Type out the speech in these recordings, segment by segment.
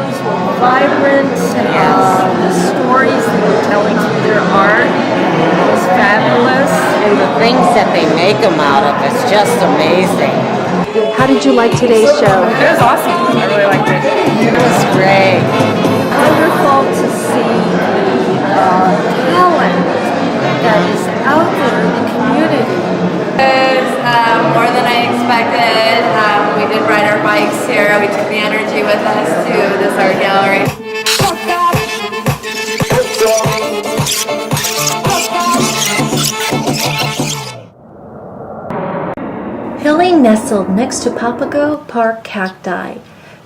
colors were vibrant. The stories they were telling through their art was fabulous. And the things that they make them out of is just amazing. How did you like today's show? It was awesome. I really liked it. It was great. Wonderful to see the talent that is out there in the community. It was more than I expected. We did ride our bikes here. We took the energy with us to this art gallery. Hilly nestled next to Papago Park cacti,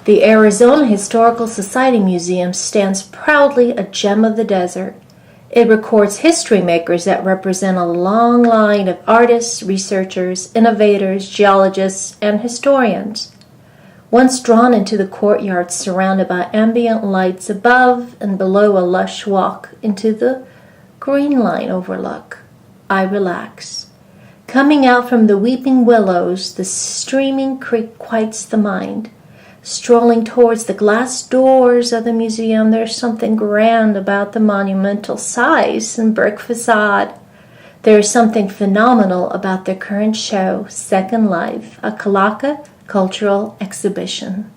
the Arizona Historical Society Museum stands proudly a gem of the desert. It records history makers that represent a long line of artists, researchers, innovators, geologists, and historians. Once drawn into the courtyard surrounded by ambient lights above and below a lush walk into the Green Line overlook, I relax. Coming out from the weeping willows, the streaming creek quiets the mind. Strolling towards the glass doors of the museum, there's something grand about the monumental size and brick facade. There is something phenomenal about their current show, Second Life, a CALACA cultural exhibition.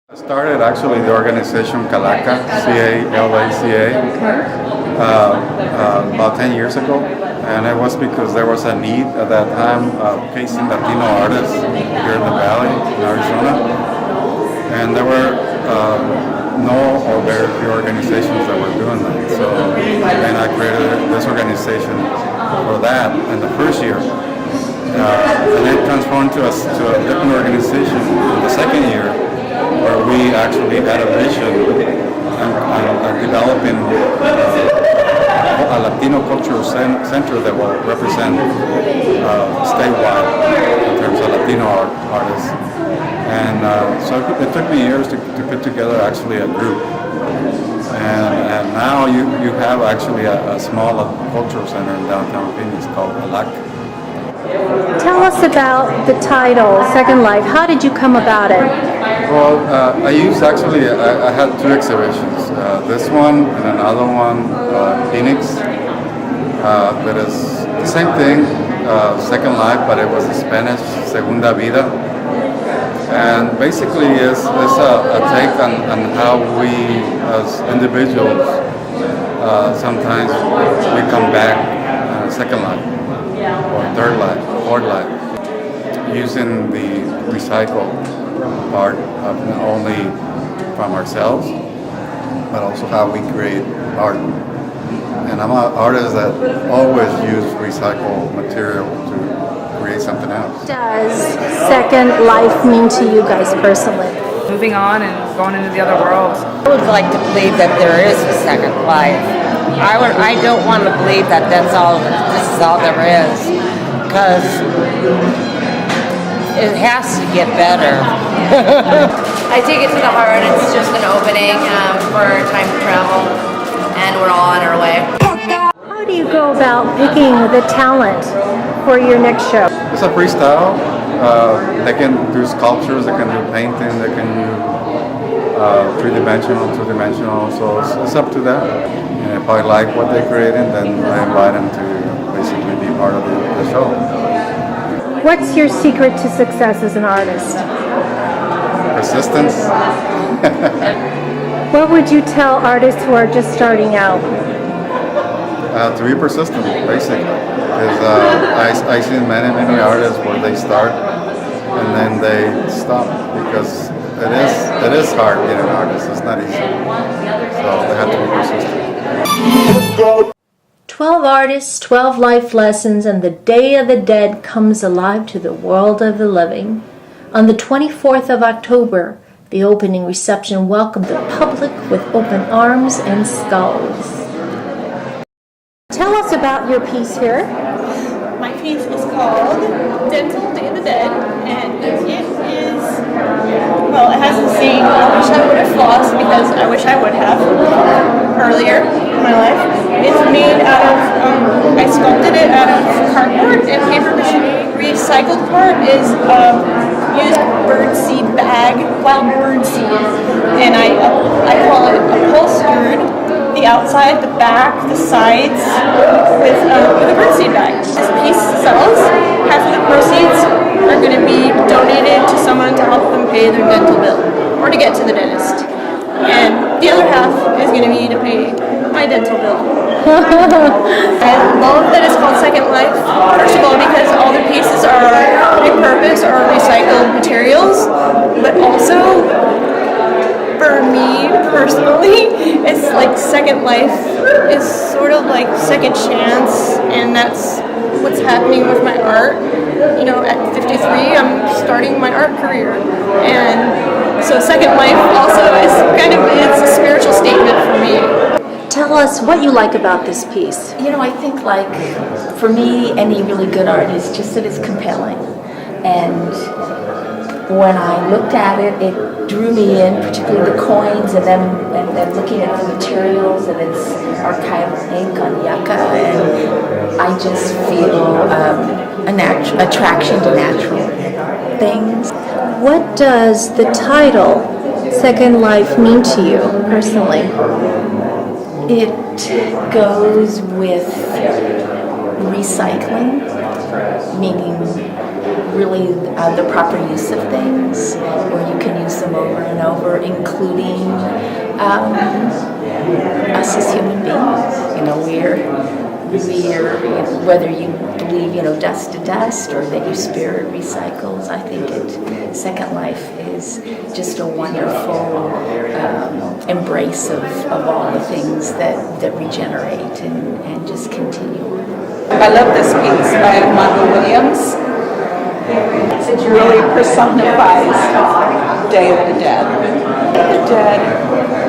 I started actually the organization CALACA, C-A-L-A-C-A, about 10 years ago, and it was because there was a need at that time of facing Latino artists here in the Valley, in Arizona, and there were no or very few organizations that were doing that. So then I created this organization for that in the first year, and it transformed to a different organization in the second year, where we actually had a vision and developing a Latino cultural center that will represent statewide in terms of Latino artists. And so it took me years to put together actually a group. And now you have actually a small cultural center in downtown Phoenix called CALACA. Tell us about the title, Second Life. How did you come about it? Well, I had two exhibitions. This one and another one, Phoenix, that is the same thing, Second Life, but it was in Spanish, Segunda Vida. And basically it's a take on how we as individuals sometimes we come back second life or third life, fourth life, using the recycle part of not only from ourselves, but also how we create art. And I'm an artist that always use recycled material to create something else. What does Second Life mean to you guys personally? Moving on and going into the other worlds. I would like to believe that there is a second life. I don't want to believe that this is all there is, because it has to get better. I take it to the heart. It's just an opening for time to travel, and we're all on our way. How do you go about picking the talent for your next show? It's a freestyle. They can do sculptures, they can do painting, they can do three-dimensional, two-dimensional, so it's up to them. And if I like what they're creating, then I invite them to basically be part of the show. What's your secret to success as an artist? Persistence. What would you tell artists who are just starting out? To be persistent, basically. Because I see many artists where they start and then they stop, because it is hard being an artist. It's not easy. So they have to be persistent. 12 artists, 12 life lessons, and the Day of the Dead comes alive to the world of the living. On the 24th of October, the opening reception welcomed the public with open arms and skulls. Tell us about your piece here. My piece is called Dental Day of the Dead, and it is, well, it has a saying, I wish I would have flossed, because I wish I would have earlier in my life. It's made out of, I sculpted it out of cardboard and paper mache. Recycled part is used birdseed bags. tag wild bird seed, and I call it upholstered the outside, the back, the sides with a birdseed bag. This piece sells. Half of the proceeds are going to be donated to someone to help them pay their dental bill or to get to the dentist. And the other half is going to be to pay my dental bill. I love that it's called Second Life. First of all, because all the pieces are repurposed or recycled materials, but also for me personally, it's like Second Life is sort of like second chance, and that's what's happening with my art. You know, at 53, I'm starting my art career, and so Second Life also is it's a spiritual statement for me. Tell us what you like about this piece. You know, I think like for me, any really good art is just that it's compelling, and when I looked at it, it drew me in, particularly the coins, and then looking at the materials, and it's archival ink on yucca, and I just feel a attraction to natural things. What does the title Second Life mean to you personally? It goes with recycling, meaning really the proper use of things, where you can use them over and over, including us as human beings. You know, we're whether you believe, you know, dust to dust or that your spirit recycles. I think Second Life is just a wonderful embrace of all the things that regenerate and just continue. I love this piece by Margaret Williams. It really personifies Day of the Dead. The Dead,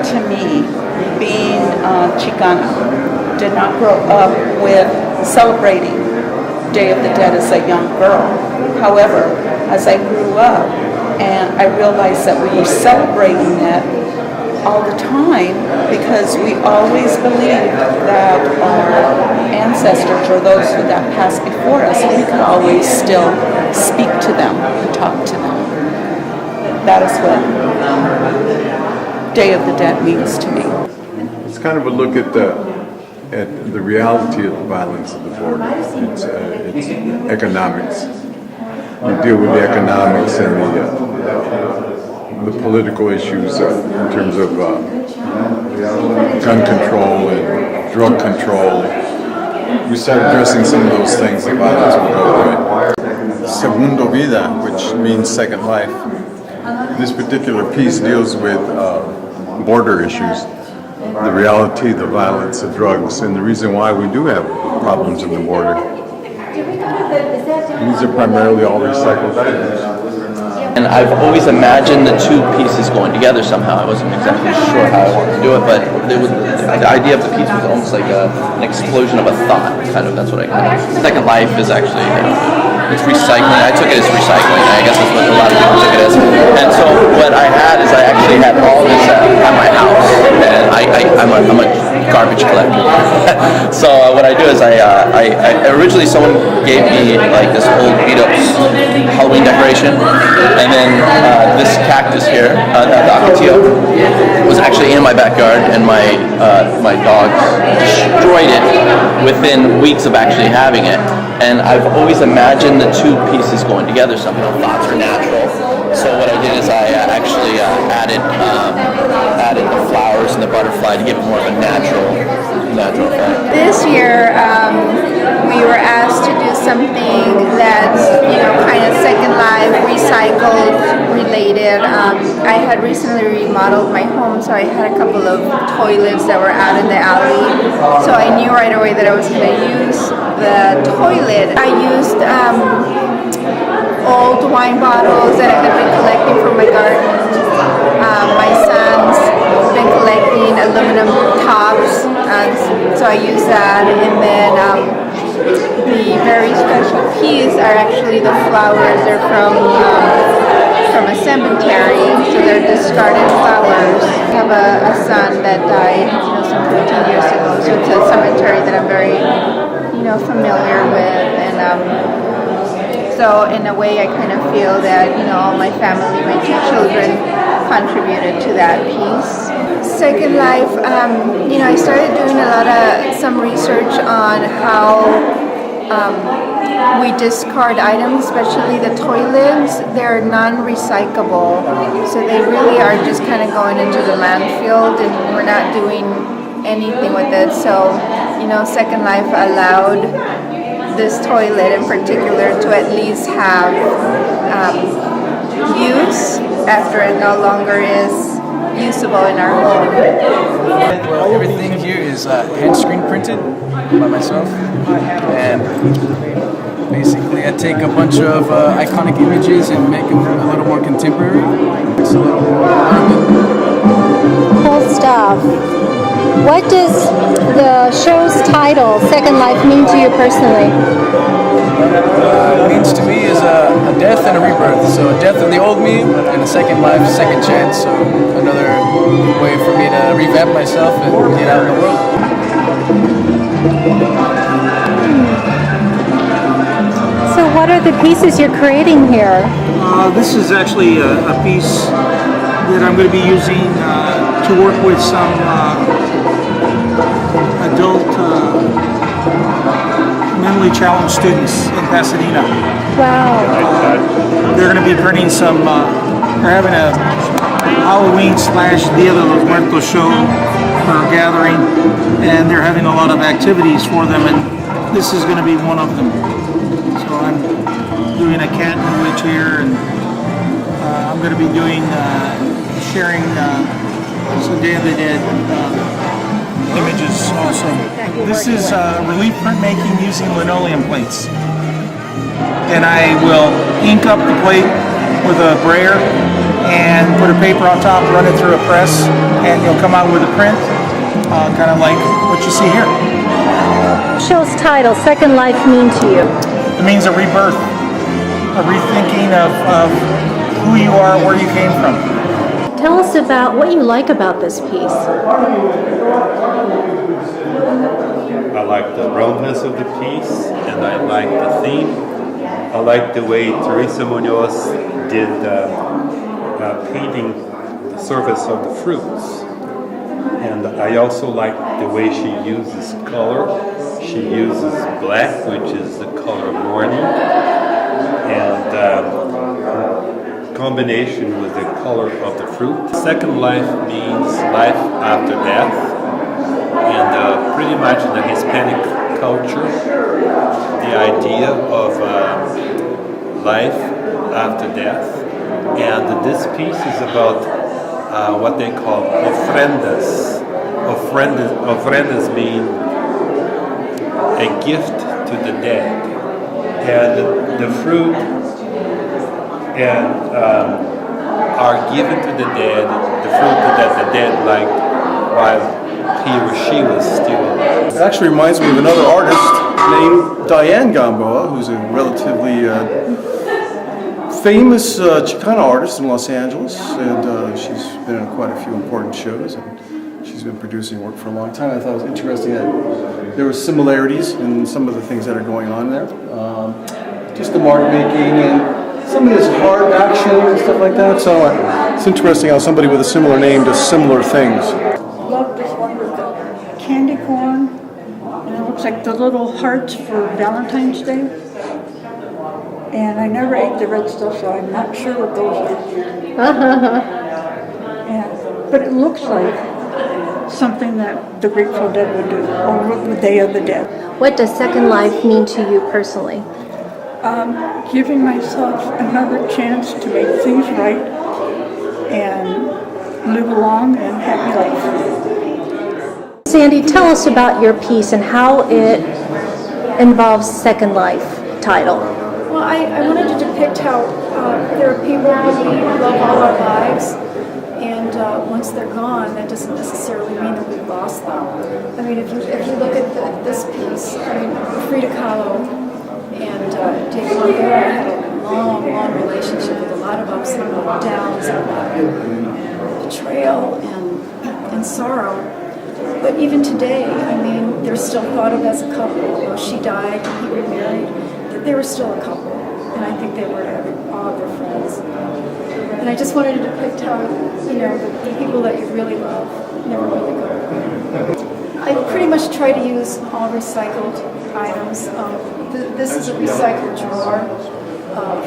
to me, being Chicana, did not grow up with celebrating Day of the Dead as a young girl. However, as I grew up and I realized that we were celebrating it all the time because we always believed that our ancestors or those who that passed before us, we could always still speak to them and talk to them. That is what Day of the Dead means to me. It's kind of a look at the reality of the violence of the border. It's economics. We deal with the economics and the political issues in terms of gun control and drug control. We start addressing some of those things, the violence will go away. Segundo vida, which means second life. This particular piece deals with border issues. The reality, the violence, the drugs, and the reason why we do have problems in the border. These are primarily all recycled items. And I've always imagined the two pieces going together somehow. I wasn't exactly sure how I wanted to do it, but the idea of the piece was almost like an explosion of a thought, kind of. That's what I got. Second Life is actually, it's recycling. I took it as recycling. I guess that's what a lot of people took it as. And so what I had is I actually had all this at my house, and I'm a garbage collector. So what I do is I originally someone gave me like this old beat up Halloween decoration, and then this cactus here, the Acatillo, was actually in my backyard, and my dog destroyed it within weeks of actually having it. And I've always imagined the two pieces going together somehow. Thoughts are natural. So what I did is I actually added the flowers and the butterfly to give it more of a natural effect. This year, we were asked to do something that's, kind of Second Life, recycled, related. I had recently remodeled my home, so I had a couple of toilets that were out in the alley. So I knew right away that I was going to use the toilet. I used old wine bottles that I had been collecting from my garden. My son's been collecting aluminum tops, and so I used that. And then the very special piece are actually the flowers. They're from a cemetery, so they're discarded flowers. I have a son that died, some 15 years ago, so it's a cemetery that I'm very, familiar with, and So in a way, I kind of feel that, all my family, my 2 children contributed to that piece. Second Life, I started doing some research on how we discard items, especially the toy lids. They're non-recyclable, so they really are just kind of going into the landfill, and we're not doing anything with it. So, Second Life allowed this toy lid in particular to at least have use after it no longer is usable in our home. Well, everything here is hand screen printed by myself, and basically I take a bunch of iconic images and make them a little more contemporary. It's a little more urban. Cool stuff. What does the show's title, Second Life, mean to you personally? It means to me is a death and a rebirth. So a death of the old me and a second life, second chance. So another way for me to revamp myself and get out in the world. So what are the pieces you're creating here? This is actually a piece that I'm going to be using to work with some adult mentally challenged students in Pasadena. Wow. They're going to be printing they're having a Halloween / Dia de los Muertos show gathering, and they're having a lot of activities for them, and this is going to be one of them. So I'm doing a cat and witch here, and I'm going to be sharing some Day of the Dead images also. This is relief printmaking using linoleum plates. And I will ink up the plate with a brayer and put a paper on top, run it through a press, and you'll come out with a print, kind of like what you see here. Show's title, Second Life, mean to you? It means a rebirth, a rethinking of who you are, where you came from. Tell us about what you like about this piece. I like the roundness of the piece, and I like the theme. I like the way Teresa Munoz did painting the surface of the fruits. And I also like the way she uses color. She uses black, which is the color of mourning, and combination with the color of the fruit. Second Life means life after death, and pretty much in the Hispanic culture, the idea of life after death. And this piece is about what they call ofrendas. Ofrendas mean a gift to the dead, and the fruit are given to the dead, the fruit that the dead liked while he or she was still alive. It actually reminds me of another artist named Diane Gamboa, who's a relatively famous Chicana artist in Los Angeles, and she's been in quite a few important shows, and she's been producing work for a long time. I thought it was interesting that there were similarities in some of the things that are going on there. Just the mark making and some of this hard action and stuff like that. So it's interesting how somebody with a similar name does similar things. Love this one with the candy corn, and it looks like the little hearts for Valentine's Day. And I never ate the red stuff, so I'm not sure what those are. But it looks like something that the Grateful Dead would do, or the Day of the Dead. What does Second Life mean to you personally? Giving myself another chance to make things right and live a long and happy life. Sandy, tell us about your piece and how it involves Second Life title. Well, I wanted to depict how there are people who we love all our lives, and once they're gone, that doesn't necessarily mean that we've lost them. I mean, if you look at this piece, I mean, Frida Kahlo and David Rivera had a long relationship with a lot of ups and downs, and a lot of betrayal and sorrow. But even today, I mean, they're still thought of as a couple. Though she died and he remarried, they were still a couple. and I think they were to all of their friends. And I just wanted to depict how, the people that you really love never really go away. I pretty much try to use all recycled items. This is a recycled drawer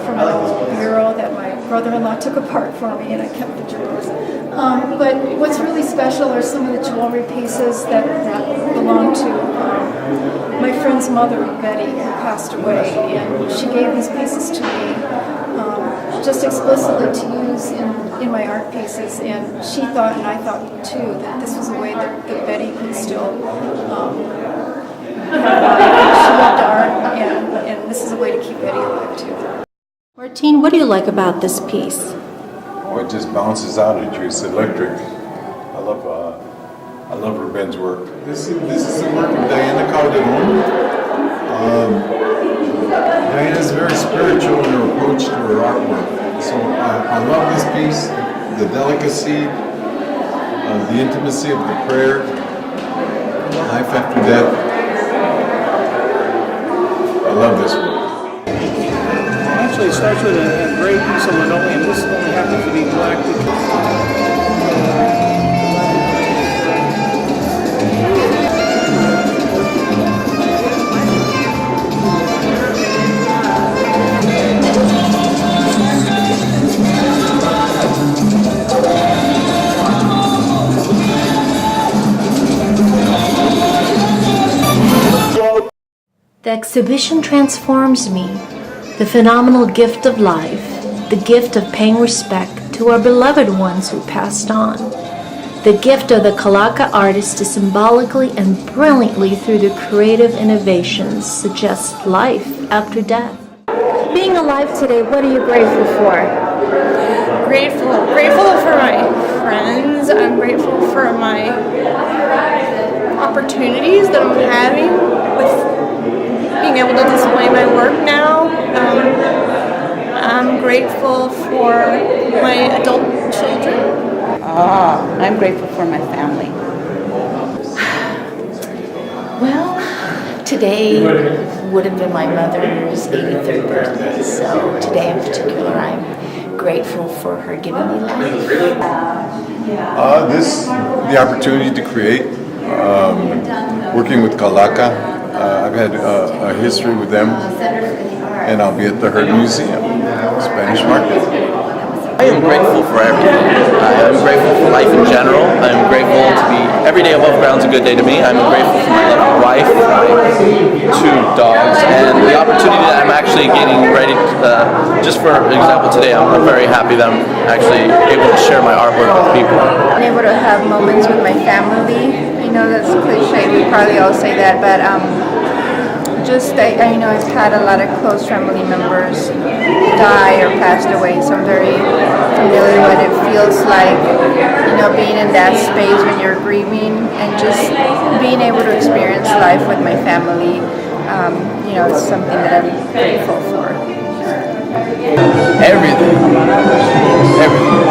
from an old bureau that my brother-in-law took apart for me, and I kept the drawers. But what's really special are some of the jewelry pieces that belong to my friend's mother, Betty, who passed away, and she gave these pieces to me just explicitly to use in my art pieces, and she thought, and I thought too, that this was a way that Betty could still have life. She loved art, and this is a way to keep Betty alive too. Martine, what do you like about this piece? Oh, it just bounces out at you. It's electric. I love Rabiej's work. This is the work of Diana Calderon. Diana is very spiritual in her approach to her artwork. So I love this piece, the delicacy, the intimacy of the prayer, life after death. I love this work. Actually, it starts with a gray piece of linoleum. This only happens to be black. The exhibition transforms me. The phenomenal gift of life, the gift of paying respect to our beloved ones who passed on. The gift of the CALACA artist to symbolically and brilliantly through the creative innovations suggest life after death. Being alive today, what are you grateful for? Grateful for my friends. I'm grateful for my opportunities that I'm having with being able to display my work now. I'm grateful for my adult children. I'm grateful for my family. Well, today would have been my mother's 83rd birthday, so today in particular I'm grateful for her giving me life. The opportunity to create, working with CALACA. I've had a history with them, and I'll be at the Herd Museum, Spanish Market. I am grateful for everything. I'm grateful for life in general. I'm grateful to be, every day above ground is a good day to me. I'm grateful for my loving wife, my 2 dogs, and the opportunity that I'm actually getting ready, just for example today, I'm very happy that I'm actually able to share my artwork with people. I'm able to have moments with my family. I know that's cliche, we probably all say that, but I know I've had a lot of close family members die or passed away, so I'm very familiar with what it feels like, being in that space when you're grieving and just being able to experience life with my family. It's something that I'm grateful for. Everything.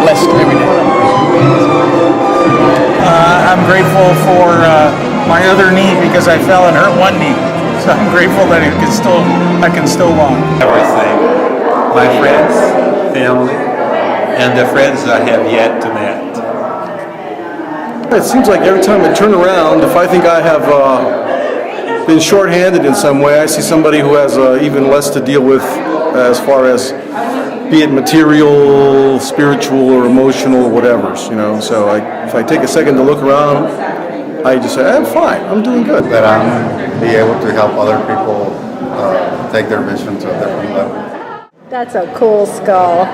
Blessed every day. I'm grateful for my other knee because I fell and hurt one knee. So I'm grateful that I can still walk. Everything. My friends, family, and the friends I have yet to meet. It seems like every time I turn around, if I think I have been shorthanded in some way, I see somebody who has even less to deal with as far as be it material, spiritual, or emotional, or whatever. So if I take a second to look around, I just say, I'm fine, I'm doing good. That I'm be able to help other people take their vision to a different level. That's a cool skull.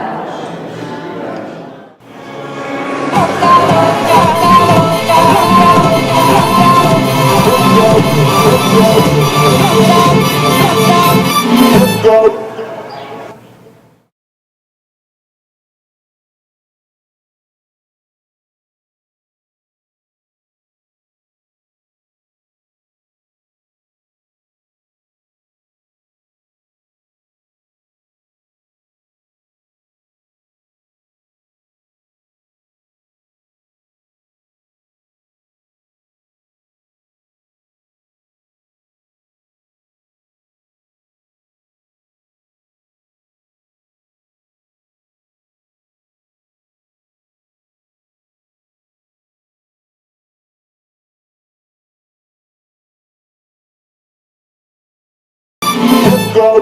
go.